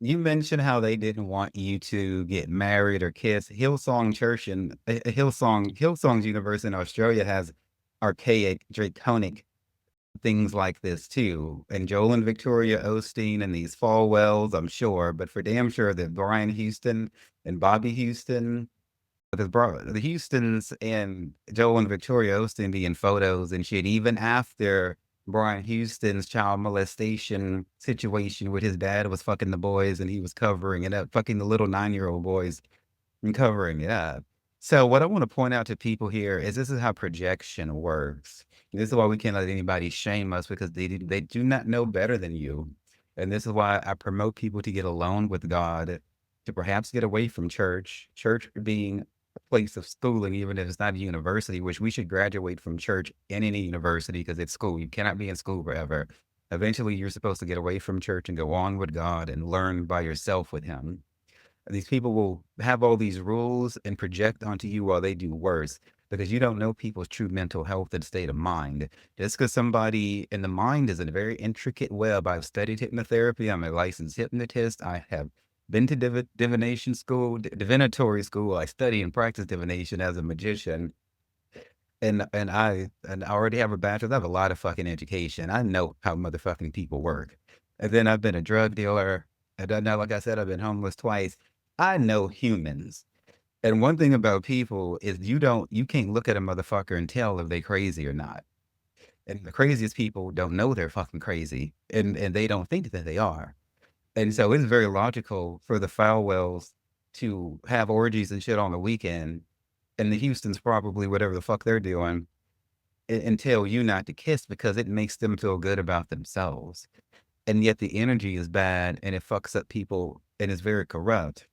You mentioned how they didn't want you to get married or kiss. Hillsong Church and Hillsong's Universe in Australia has archaic, draconic things like this too. And Joel and Victoria Osteen and these Falwells, I'm sure, but for damn sure that Brian Houston and Bobby Houston, the Houstons and Joel and Victoria Osteen be in photos and shit, even after Brian Houston's child molestation situation with his dad was fucking the boys and he was covering it up, fucking the little 9-year-old boys and covering it up. So what I want to point out to people here is this is how projection works. This is why we can't let anybody shame us because they do not know better than you. And this is why I promote people to get alone with God, to perhaps get away from church. Church being a place of schooling, even if it's not a university, which we should graduate from church in any university because it's school. You cannot be in school forever. Eventually, you're supposed to get away from church and go on with God and learn by yourself with Him. These people will have all these rules and project onto you while they do worse because you don't know people's true mental health and state of mind. Just because somebody in the mind is a very intricate web. I've studied hypnotherapy. I'm a licensed hypnotist. I have been to divination school, divinatory school. I study and practice divination as a magician. And I already have a bachelor's. I have a lot of fucking education. I know how motherfucking people work. And then I've been a drug dealer. And then now, like I said, I've been homeless twice. I know humans. And one thing about people is you can't look at a motherfucker and tell if they crazy or not. And the craziest people don't know they're fucking crazy and they don't think that they are. And so it's very logical for the Falwells to have orgies and shit on the weekend. And the Houstons probably whatever the fuck they're doing and tell you not to kiss because it makes them feel good about themselves. And yet the energy is bad and it fucks up people and is very corrupt.